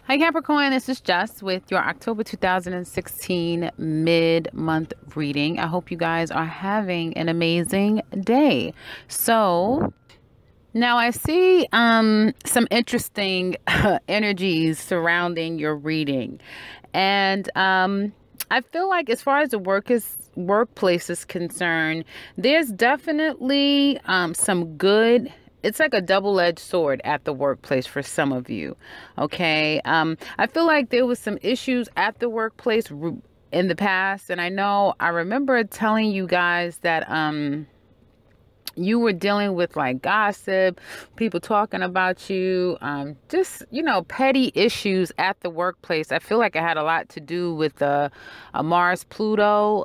Hi Capricorn, this is Jess with your October 2016 mid-month reading. I hope you guys are having an amazing day. So now I see some interesting energies surrounding your reading. And I feel like as far as the workplace is concerned, there's definitely some good. It's like a double-edged sword at the workplace for some of you. Okay. I feel like there was some issues at the workplace in the past. And I remember telling you guys that, you were dealing with like gossip, people talking about you, just, petty issues at the workplace. I feel like it had a lot to do with a Mars-Pluto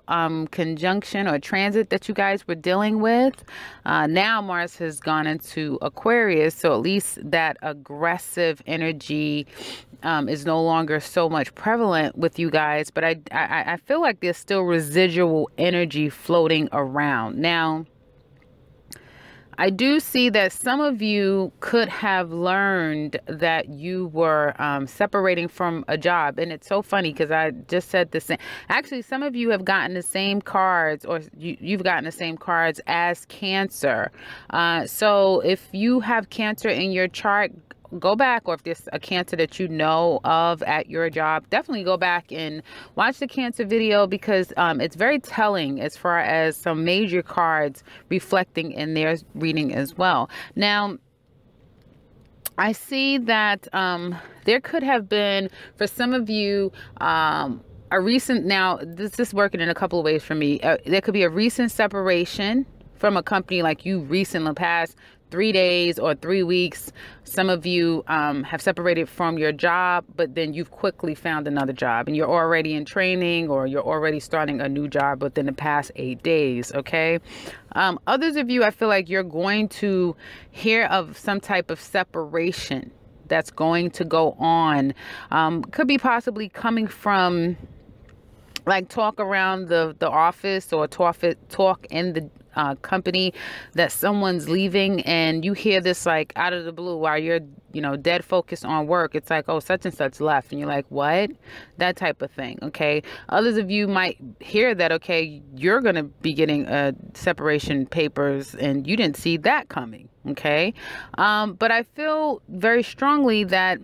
conjunction or transit that you guys were dealing with. Now Mars has gone into Aquarius, so at least that aggressive energy is no longer so much prevalent with you guys. But I feel like there's still residual energy floating around. Now, I do see that some of you could have learned that you were separating from a job. And it's so funny because I just said the same. Actually, some of you have gotten the same cards, or you've gotten the same cards as Cancer. So if you have Cancer in your chart, go back, or if there's a Cancer that you know of at your job, definitely go back and watch the Cancer video, because it's very telling as far as some major cards reflecting in their reading as well. Now, I see that there could have been, for some of you, a recent, now this is working in a couple of ways for me. There could be a recent separation from a company, like you recently passed 3 days or 3 weeks. Some of you have separated from your job, but then you've quickly found another job and you're already in training, or you're already starting a new job within the past 8 days. Okay. Others of you, I feel like you're going to hear of some type of separation that's going to go on. Could be possibly coming from like talk around the office, or talk in the company that someone's leaving, and you hear this like out of the blue while you're dead focused on work. It's like, oh, such and such left, and you're like, what? That type of thing. Okay. Others of you might hear that, okay, you're gonna be getting separation papers and you didn't see that coming. Okay. But I feel very strongly that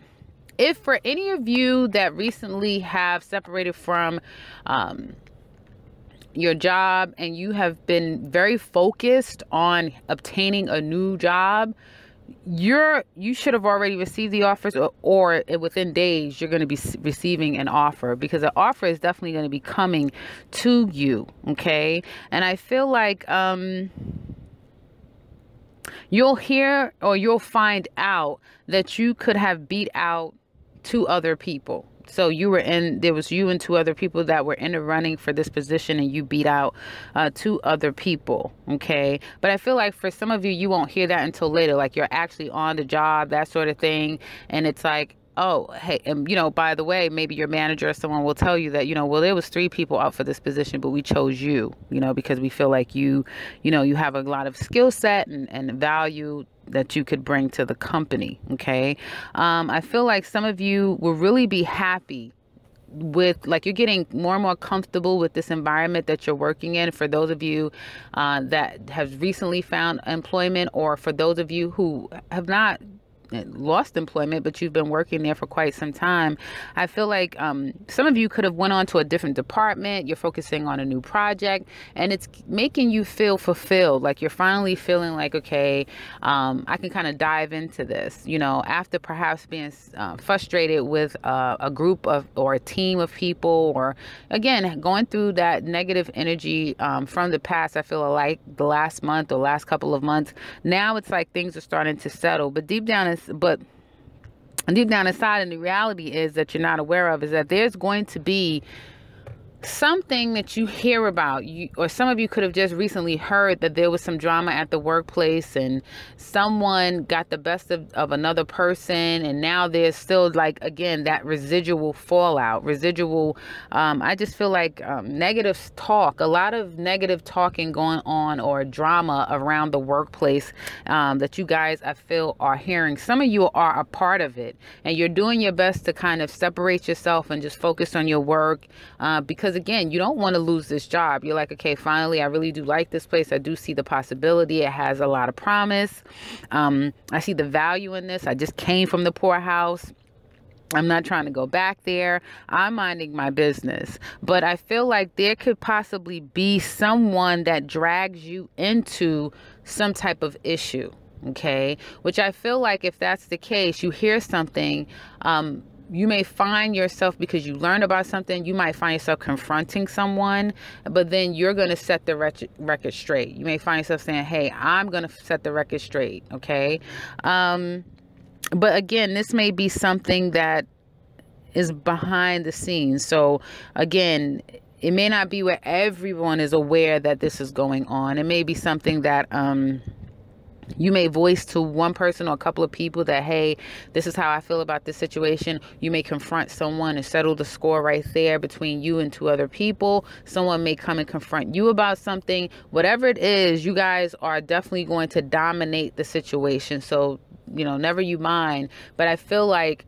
if for any of you that recently have separated from your job, and you have been very focused on obtaining a new job, you should have already received the offers, or within days you're going to be receiving an offer, because an offer is definitely going to be coming to you. Okay. And I feel like you'll hear, or you'll find out that you could have beat out 2 other people. So there was you and 2 other people that were in the running for this position, and you beat out 2 other people. Okay. But I feel like for some of you, you won't hear that until later, like you're actually on the job, that sort of thing. And it's like, oh, hey, by the way, maybe your manager or someone will tell you that, well, there was 3 people out for this position, but we chose you, because we feel like you have a lot of skill set and value that you could bring to the company. Okay. I feel like some of you will really be happy with, like, you're getting more and more comfortable with this environment that you're working in. For those of you that have recently found employment, or for those of you who have not lost employment, but you've been working there for quite some time, I feel like some of you could have went on to a different department. You're focusing on a new project, and it's making you feel fulfilled. Like you're finally feeling like, okay, I can kind of dive into this, after perhaps being frustrated with a group of, or a team of people, or again, going through that negative energy from the past. I feel like the last month or last couple of months, now it's like things are starting to settle, but deep down inside, and the reality is that you're not aware of, is that there's going to be something that you hear about, or some of you could have just recently heard that there was some drama at the workplace and someone got the best of another person, and now there's still, like, again, that residual fallout, I just feel like negative talk, a lot of negative talking going on, or drama around the workplace, that you guys, I feel, are hearing. Some of you are a part of it, and you're doing your best to kind of separate yourself and just focus on your work, because again, you don't want to lose this job. You're like, okay, finally, I really do like this place. I do see the possibility. It has a lot of promise. I see the value in this. I just came from the poorhouse. I'm not trying to go back there. I'm minding my business. But I feel like there could possibly be someone that drags you into some type of issue. Okay. Which I feel like if that's the case, you hear something, you may find yourself, because you learn about something, you might find yourself confronting someone, but then you're going to set the record straight. You may find yourself saying, hey, I'm going to set the record straight. Okay. But again, this may be something that is behind the scenes. So again, it may not be where everyone is aware that this is going on. It may be something that, you may voice to one person or a couple of people that, hey, this is how I feel about this situation. You may confront someone and settle the score right there between you and two other people. Someone may come and confront you about something. Whatever it is, you guys are definitely going to dominate the situation. So, never you mind. But I feel like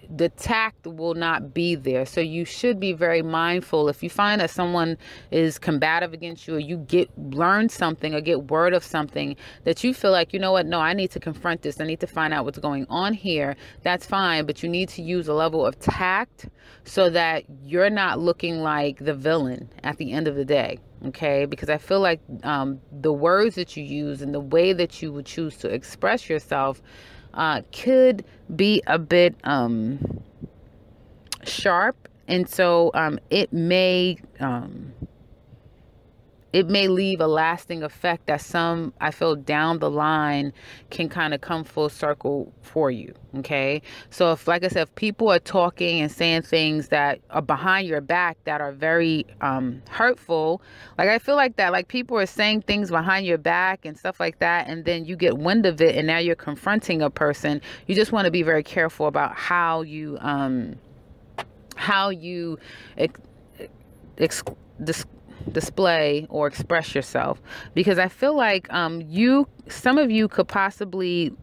the tact will not be there. So you should be very mindful. If you find that someone is combative against you, or you learn something or get word of something that you feel like, you know what, no, I need to confront this. I need to find out what's going on here. That's fine. But you need to use a level of tact so that you're not looking like the villain at the end of the day. Okay, because I feel like the words that you use and the way that you would choose to express yourself could be a bit sharp, and so it may leave a lasting effect that I feel down the line can kind of come full circle for you. Okay. So if, like I said, if people are talking and saying things that are behind your back that are very hurtful, like I feel like that, like people are saying things behind your back and stuff like that, and then you get wind of it and now you're confronting a person, you just want to be very careful about how you display or express yourself, because I feel like some of you could possibly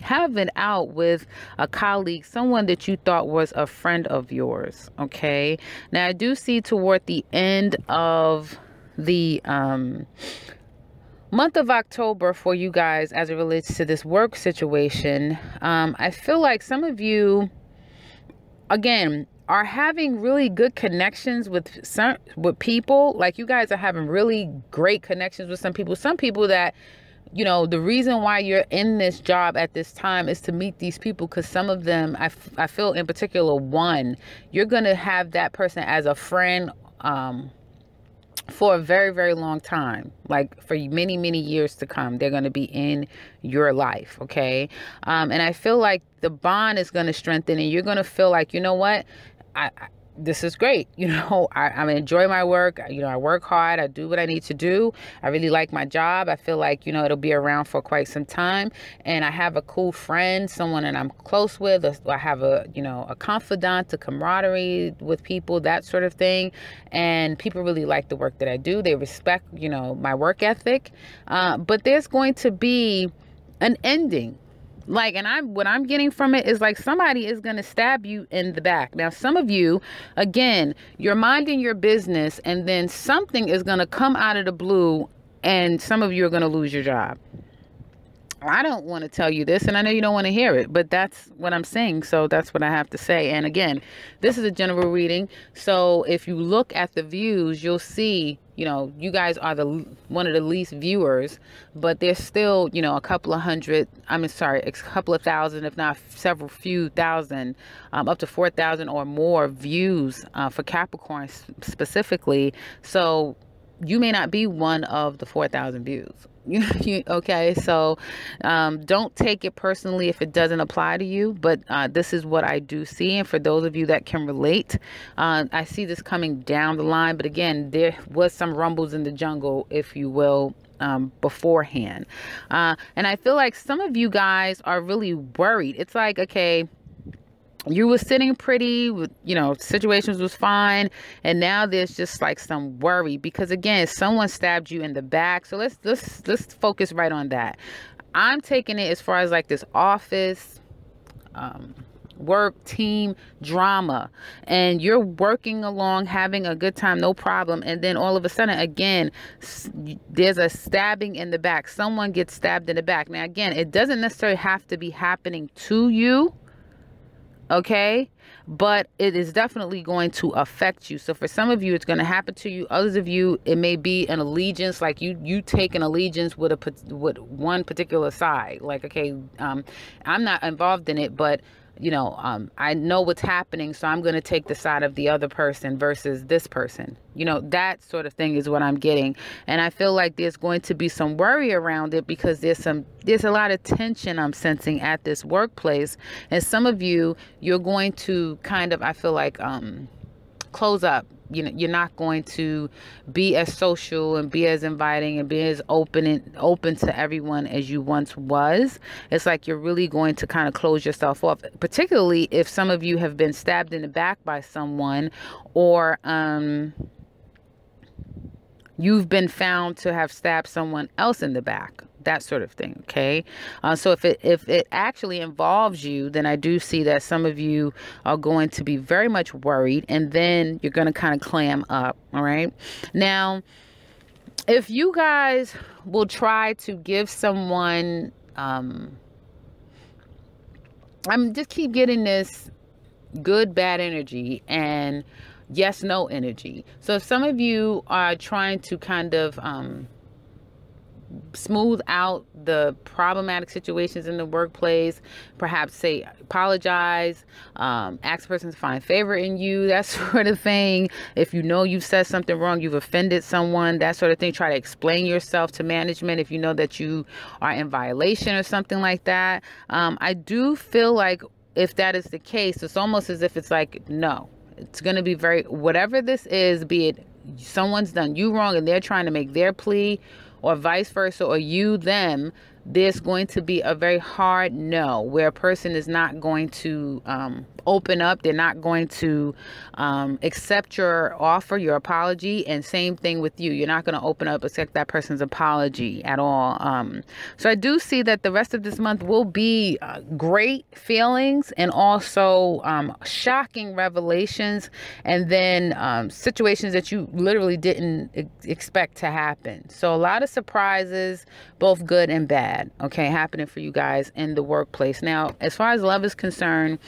have it out with a colleague, someone that you thought was a friend of yours. Okay. Now I do see toward the end of the month of October for you guys, as it relates to this work situation, I feel like some of you, again, are having really good connections with people. Like you guys are having really great connections with some people that, the reason why you're in this job at this time is to meet these people, because some of them, I feel in particular, one, you're going to have that person as a friend for a very, very long time, like for many, many years to come. They're going to be in your life. Okay. And I feel like the bond is going to strengthen, and you're going to feel like, you know what, this is great. I enjoy my work. I work hard. I do what I need to do. I really like my job. I feel like, it'll be around for quite some time. And I have a cool friend, someone that I'm close with. I have a confidant, a camaraderie with people, that sort of thing. And people really like the work that I do. They respect, my work ethic. But there's going to be an ending. Like, and what I'm getting from it is like somebody is going to stab you in the back. Now, some of you, again, you're minding your business, and then something is going to come out of the blue, and some of you are going to lose your job. I don't want to tell you this, and I know you don't want to hear it, but that's what I'm saying. So that's what I have to say. And again, this is a general reading. So if you look at the views, you'll see, you guys are one of the least viewers, but there's still, a couple of thousand, if not several few thousand, up to 4,000 or more views for Capricorn specifically. So you may not be one of the 4,000 views. Okay, so don't take it personally if it doesn't apply to you, but this is what I do see. And for those of you that can relate, I see this coming down the line. But again, there was some rumbles in the jungle, if you will, beforehand. And I feel like some of you guys are really worried. It's like, okay, you were sitting pretty, you know, situations was fine, and now there's just like some worry because again, someone stabbed you in the back. So let's focus right on that. I'm taking it as far as like this office, work, team drama, and you're working along, having a good time, no problem, and then all of a sudden, again, there's a stabbing in the back. Someone gets stabbed in the back. Now, again, it doesn't necessarily have to be happening to you. Okay, but it is definitely going to affect you. So for some of you, it's going to happen to you. Others of you, it may be an allegiance, like you take an allegiance with one particular side. Like, okay, I'm not involved in it, but you know, I know what's happening, so I'm going to take the side of the other person versus this person. You know, that sort of thing is what I'm getting. And I feel like there's going to be some worry around it because there's a lot of tension I'm sensing at this workplace. And some of you, you're going to kind of, I feel like, close up. You know, you're not going to be as social and be as inviting and be as open to everyone as you once was. It's like you're really going to kind of close yourself off, particularly if some of you have been stabbed in the back by someone, or you've been found to have stabbed someone else in the back. That sort of thing. Okay. So if it actually involves you, then I do see that some of you are going to be very much worried, and then you're going to kind of clam up. All right. Now, if you guys will try to give someone, I'm just keep getting this good, bad energy and yes, no energy. So if some of you are trying to kind of, smooth out the problematic situations in the workplace, perhaps say apologize, ask a person to find favor in you, that sort of thing. If you know you've said something wrong, you've offended someone, that sort of thing, try to explain yourself to management if you know that you are in violation or something like that. I do feel like if that is the case, it's almost as if it's like, no, it's going to be whatever this is, be it someone's done you wrong and they're trying to make their plea, or vice versa, or you them, there's going to be a very hard no, where a person is not going to open up. They're not going to accept your offer, your apology. And same thing with you. You're not going to open up, accept that person's apology at all. So I do see that the rest of this month will be great feelings and also shocking revelations, and then situations that you literally didn't expect to happen. So a lot of surprises, both good and bad, okay, happening for you guys in the workplace. Now, as far as love is concerned,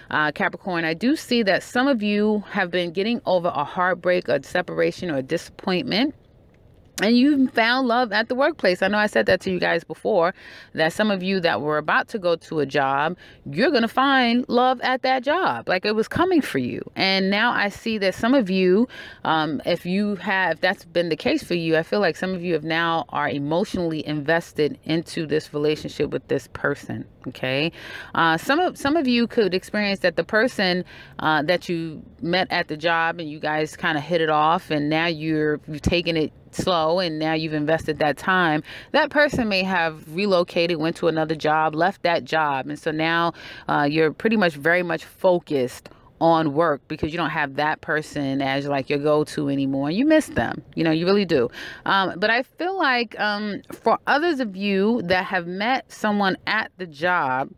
Capricorn, I do see that some of you have been getting over a heartbreak, a separation, or a disappointment, and you found love at the workplace. I know I said that to you guys before, that some of you that were about to go to a job, you're going to find love at that job. Like it was coming for you. And now I see that some of you, if that's been the case for you, I feel like some of you are emotionally invested into this relationship with this person. Okay. Some of you could experience that the person that you met at the job and you guys kind of hit it off, and now you've taken it slow and now you've invested that time. That person may have relocated, went to another job, left that job, and so now you're pretty much very much focused on work because you don't have that person as like your go-to anymore. You miss them, you know, you really do. But I feel like for others of you that have met someone at the job,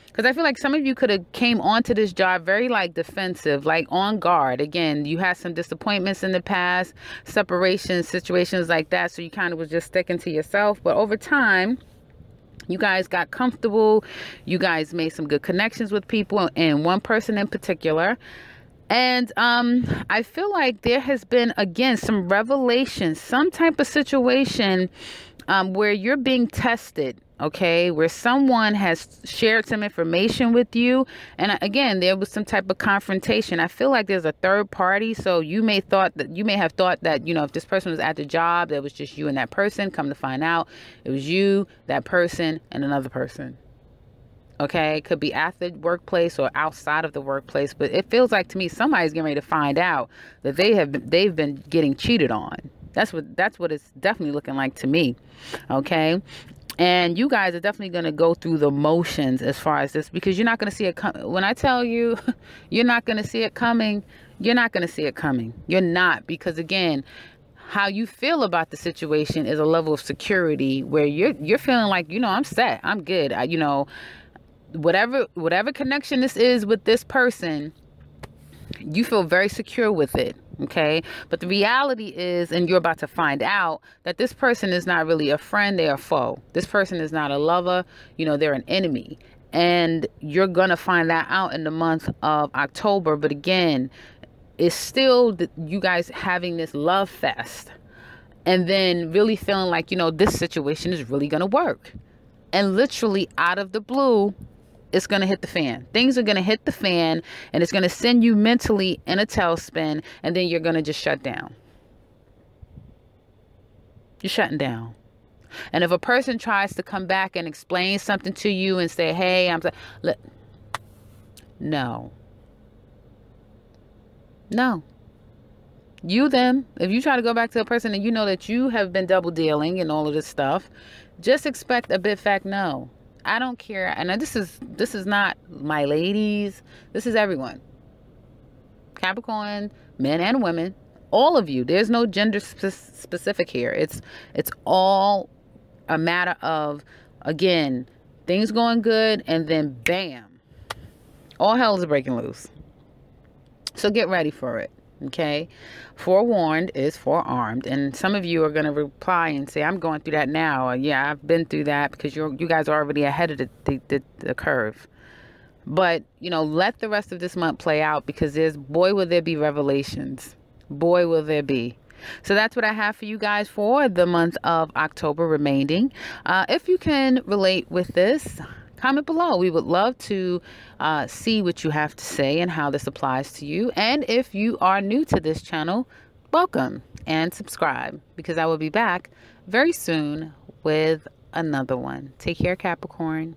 because I feel like some of you could have came onto this job very like defensive, like on guard. Again, you had some disappointments in the past, separations, situations like that. So you kind of was just sticking to yourself. But over time, you guys got comfortable. You guys made some good connections with people, and one person in particular. And I feel like there has been, again, some revelation, some type of situation where you're being tested. okay, where someone has shared some information with you. And again, there was some type of confrontation. I feel like there's a third party. So you may have thought that, you know, if this person was at the job, that was just you and that person. Come to find out, it was you, that person, and another person. Okay, it could be at the workplace or outside of the workplace, but it feels like to me somebody's getting ready to find out that they've been getting cheated on. That's what it's definitely looking like to me. Okay. And you guys are definitely going to go through the motions as far as this, because you're not going to see it coming. When I tell you you're not going to see it coming, you're not going to see it coming. You're not, because again, how you feel about the situation is a level of security where you're feeling like, you know, I'm set, I'm good. You know, whatever connection this is with this person, you feel very secure with it. Okay. But the reality is, and you're about to find out, that this person is not really a friend, they're a foe. This person is not a lover, you know, they're an enemy. And you're going to find that out in the month of October. But again, it's still you guys having this love fest and then really feeling like, you know, this situation is really going to work. And literally out of the blue, it's going to hit the fan. Things are going to hit the fan, and it's going to send you mentally in a tailspin, and then you're going to just shut down. You're shutting down. And if a person tries to come back and explain something to you and say, hey, no. If you try to go back to a person and you know that you have been double dealing and all of this stuff, just expect a big fat no. I don't care. And this is not my ladies. This is everyone. Capricorn, men and women, all of you. There's no gender specific here. It's all a matter of, again, things going good, and then bam, all hell is breaking loose. So get ready for it. Okay. Forewarned is forearmed. And some of you are going to reply and say, I'm going through that now. Or, yeah, I've been through that, because you guys are already ahead of the curve. But, you know, let the rest of this month play out, because boy, will there be revelations. Boy, will there be. So that's what I have for you guys for the month of October remaining. If you can relate with this, comment below. We would love to see what you have to say and how this applies to you. And if you are new to this channel, welcome and subscribe, because I will be back very soon with another one. Take care, Capricorn.